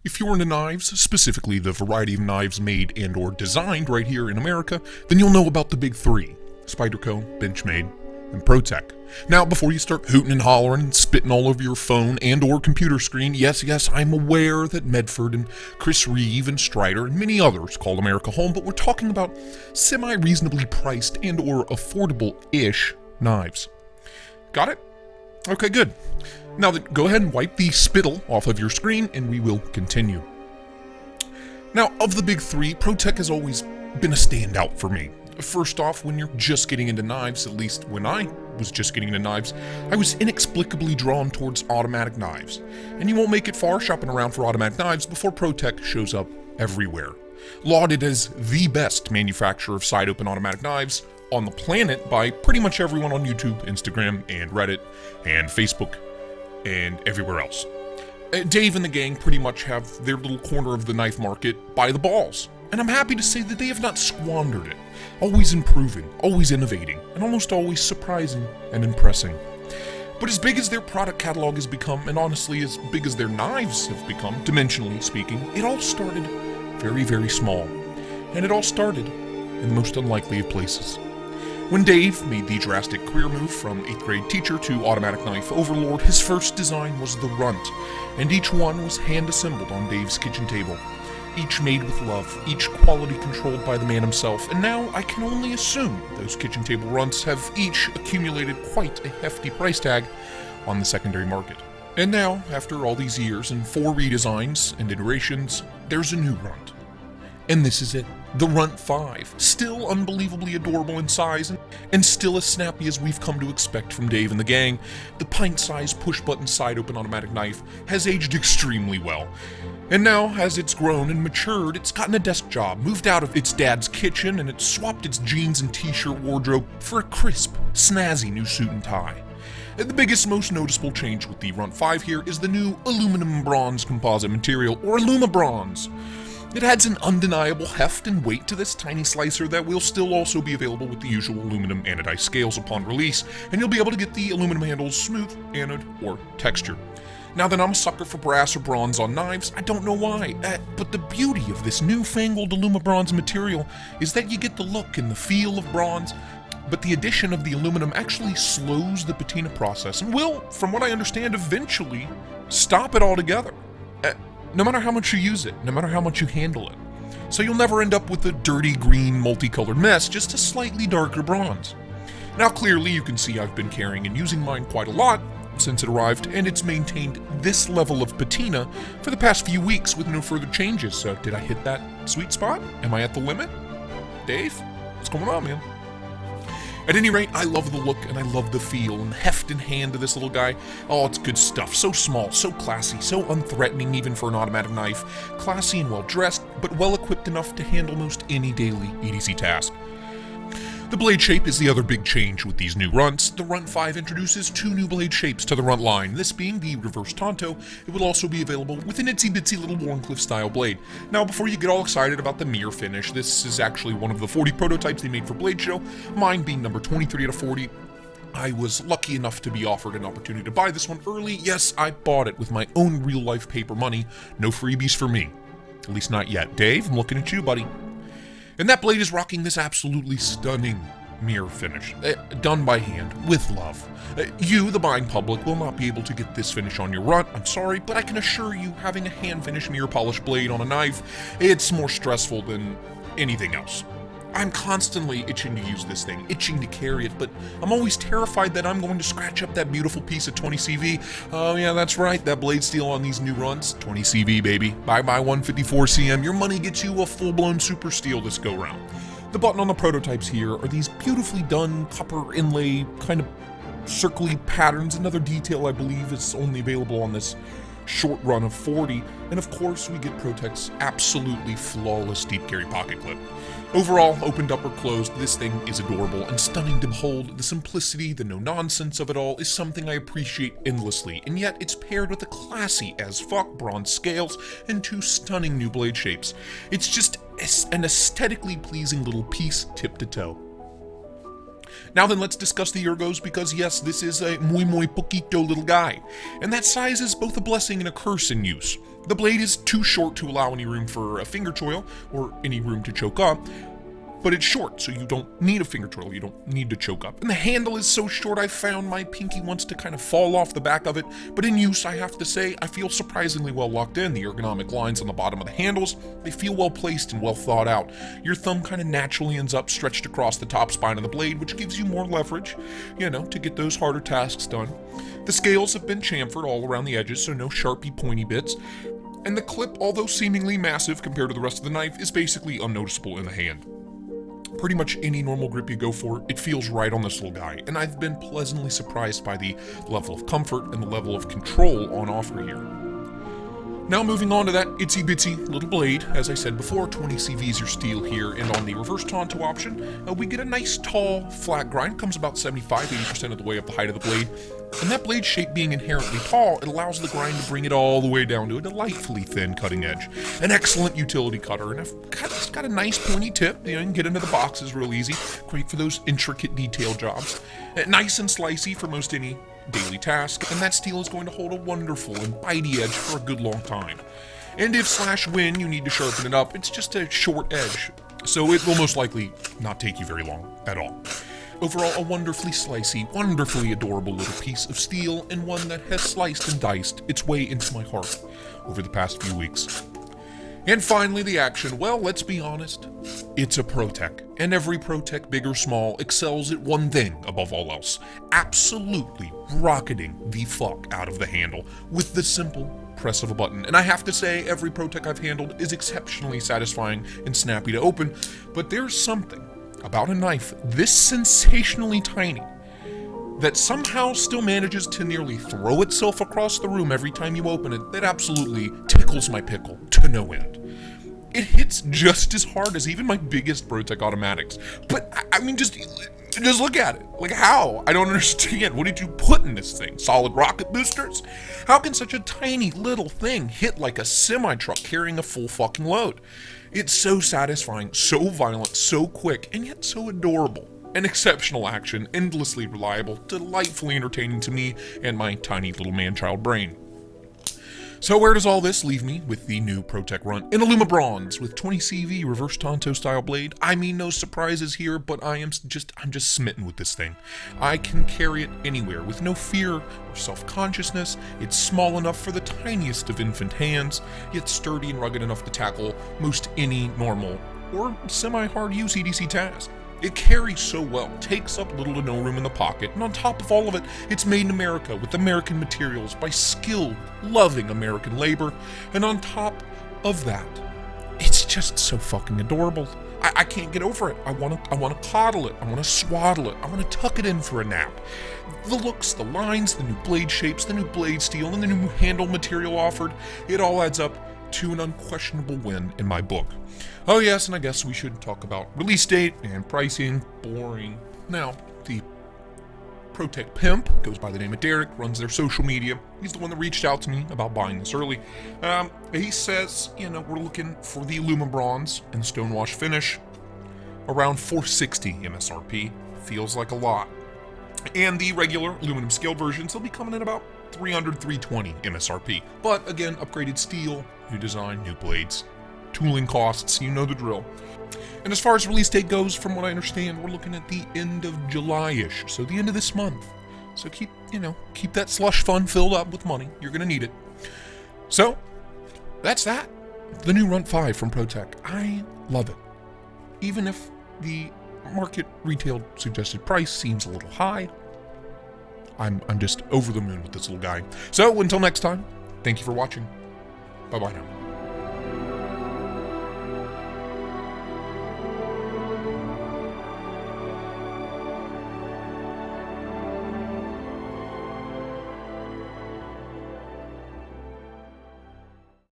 If you're into knives, specifically the variety of knives made and or designed right here in America, then you'll know about the big three: Spyderco, Benchmade, and Protech. Now, before you start hooting and hollering and spitting all over your phone and or computer screen, yes, I'm aware that Medford and Chris Reeve and Strider and many others call America home, but we're talking about semi-reasonably priced and or affordable-ish knives. Got it? Okay, good. Now then, go ahead and wipe the spittle off of your screen and we will continue. Now, of the big three, Protech has always been a standout for me. First off, when you're just getting into knives, at least when I was just getting into knives, I was inexplicably drawn towards automatic knives. And you won't make it far shopping around for automatic knives before Protech shows up everywhere. Lauded as the best manufacturer of side-open automatic knives on the planet by pretty much everyone on YouTube, Instagram, and Reddit, and Facebook, and everywhere else. Dave and the gang pretty much have their little corner of the knife market by the balls, and I'm happy to say that they have not squandered it. Always improving, always innovating, and almost always surprising and impressing. But as big as their product catalog has become, and honestly as big as their knives have become, dimensionally speaking, it all started very, very small. And it all started in the most unlikely of places. When Dave made the drastic career move from 8th grade teacher to automatic knife overlord, his first design was the Runt, and each one was hand-assembled on Dave's kitchen table. Each made with love, each quality controlled by the man himself, and now I can only assume those kitchen table Runts have each accumulated quite a hefty price tag on the secondary market. And now, after all these years and 4 redesigns and iterations, there's a new Runt. And this is it, the Runt 5, still unbelievably adorable in size and still as snappy as we've come to expect from Dave and the gang. The pint-sized push-button side-open automatic knife has aged extremely well. And now, as it's grown and matured, it's gotten a desk job, moved out of its dad's kitchen, and it's swapped its jeans and t-shirt wardrobe for a crisp, snazzy new suit and tie. And the biggest, most noticeable change with the Runt 5 here is the new aluminum bronze composite material, or Aluma Bronze. It adds an undeniable heft and weight to this tiny slicer that will still also be available with the usual aluminum anodized scales upon release, and you'll be able to get the aluminum handles smooth, anode, or textured. Now that I'm a sucker for brass or bronze on knives, I don't know why, but the beauty of this newfangled Aluma Bronze material is that you get the look and the feel of bronze, but the addition of the aluminum actually slows the patina process and will, from what I understand, eventually stop it altogether. No matter how much you use it, no matter how much you handle it. So you'll never end up with a dirty green multicolored mess, just a slightly darker bronze. Now clearly you can see I've been carrying and using mine quite a lot since it arrived, and it's maintained this level of patina for the past few weeks with no further changes. So did I hit that sweet spot? Am I at the limit? Dave, what's going on, man? At any rate, I love the look and I love the feel and the heft in hand of this little guy. Oh, it's good stuff. So small, so classy, so unthreatening even for an automatic knife. Classy and well dressed, but well equipped enough to handle most any daily EDC task. The blade shape is the other big change with these new Runts. The Runt 5 introduces 2 new blade shapes to the Runt line, this being the reverse Tonto. It will also be available with an itsy-bitsy little Wharncliffe style blade. Now, before you get all excited about the mirror finish, this is actually one of the 40 prototypes they made for Blade Show, mine being number 23 out of 40. I was lucky enough to be offered an opportunity to buy this one early. Yes, I bought it with my own real-life paper money. No freebies for me. At least not yet. Dave, I'm looking at you, buddy. And that blade is rocking this absolutely stunning mirror finish, done by hand, with love. You, the buying public, will not be able to get this finish on your Runt, I'm sorry, but I can assure you, having a hand-finished mirror polished blade on a knife, it's more stressful than anything else. I'm constantly itching to use this thing, itching to carry it, but I'm always terrified that I'm going to scratch up that beautiful piece of 20 CV. Oh yeah, that's right, that blade steel on these new Runts, 20 CV baby. Bye 154 cm, your money gets you a full-blown super steel this go-round. The button on the prototypes here are these beautifully done copper inlay, kind of circly patterns. Another detail I believe is only available on this short run of 40, and of course we get Protech's absolutely flawless deep carry pocket clip. Overall, opened up or closed, this thing is adorable and stunning to behold. The simplicity, the no-nonsense of it all is something I appreciate endlessly, and yet it's paired with a classy as fuck bronze scales and 2 stunning new blade shapes. It's just an aesthetically pleasing little piece tip to toe. Now then, let's discuss the ergos, because yes, this is a muy poquito little guy. And that size is both a blessing and a curse in use. The blade is too short to allow any room for a finger choil, or any room to choke up, but it's short, so you don't need a finger choil, you don't need to choke up. And the handle is so short, I found my pinky wants to kind of fall off the back of it, but in use, I have to say, I feel surprisingly well locked in. The ergonomic lines on the bottom of the handles, they feel well placed and well thought out. Your thumb kind of naturally ends up stretched across the top spine of the blade, which gives you more leverage, to get those harder tasks done. The scales have been chamfered all around the edges, so no sharpy pointy bits. And the clip, although seemingly massive compared to the rest of the knife, is basically unnoticeable in the hand. Pretty much any normal grip you go for, it feels right on this little guy, and I've been pleasantly surprised by the level of comfort and the level of control on offer here. Now moving on to that itsy bitsy little blade, as I said before, 20 CVs or steel here, and on the reverse Tonto option, we get a nice tall flat grind, comes about 75-80% of the way up the height of the blade, and that blade shape being inherently tall, it allows the grind to bring it all the way down to a delightfully thin cutting edge. An excellent utility cutter, and it's got a nice pointy tip, you can get into the boxes real easy, great for those intricate detail jobs. Nice and slicey for most any daily task, and that steel is going to hold a wonderful and bitey edge for a good long time. And if /when you need to sharpen it up, it's just a short edge, so it will most likely not take you very long at all. Overall, a wonderfully slicey, wonderfully adorable little piece of steel, and one that has sliced and diced its way into my heart over the past few weeks. And finally, the action. Well, let's be honest, it's a Protech, and every Protech, big or small, excels at one thing above all else: absolutely rocketing the fuck out of the handle with the simple press of a button. And I have to say, every Protech I've handled is exceptionally satisfying and snappy to open, but there's something about a knife this sensationally tiny that somehow still manages to nearly throw itself across the room every time you open it that absolutely tickles my pickle to no end. It hits just as hard as even my biggest Protech automatics, but I mean, just look at it. Like, how? I don't understand. What did you put in this thing? Solid rocket boosters? How can such a tiny little thing hit like a semi-truck carrying a full fucking load? It's so satisfying, so violent, so quick, and yet so adorable. An exceptional action, endlessly reliable, delightfully entertaining to me and my tiny little man-child brain. So where does all this leave me with the new Protech Runt in Illuma Bronze with 20 CV reverse Tonto style blade? I mean, no surprises here, but I'm just smitten with this thing. I can carry it anywhere with no fear or self-consciousness. It's small enough for the tiniest of infant hands, yet sturdy and rugged enough to tackle most any normal or semi-hard use EDC task. It carries so well, takes up little to no room in the pocket, and on top of all of it, it's made in America with American materials by skilled, loving American labor, and on top of that, it's just so fucking adorable. I can't get over it. I wanna coddle it, I wanna swaddle it, I wanna tuck it in for a nap. The looks, the lines, the new blade shapes, the new blade steel, and the new handle material offered, it all adds up to an unquestionable win in my book. Oh yes, and I guess we should talk about release date and pricing. Boring. Now, the Protech pimp goes by the name of Derek, runs their social media. He's the one that reached out to me about buying this early. He says, we're looking for the Illuma Bronze and Stonewash finish, around $460 MSRP. Feels like a lot. And the regular aluminum scale versions, they'll be coming in about $300, $320 MSRP. But again, upgraded steel, new design, new blades, tooling costs, you know the drill. And as far as release date goes, from what I understand, we're looking at the end of July-ish, so the end of this month. So keep that slush fund filled up with money. You're gonna need it. So, that's that. The new Runt 5 from Protech. I love it. Even if the market retail suggested price seems a little high, I'm just over the moon with this little guy. So, until next time, thank you for watching. Bye-bye now.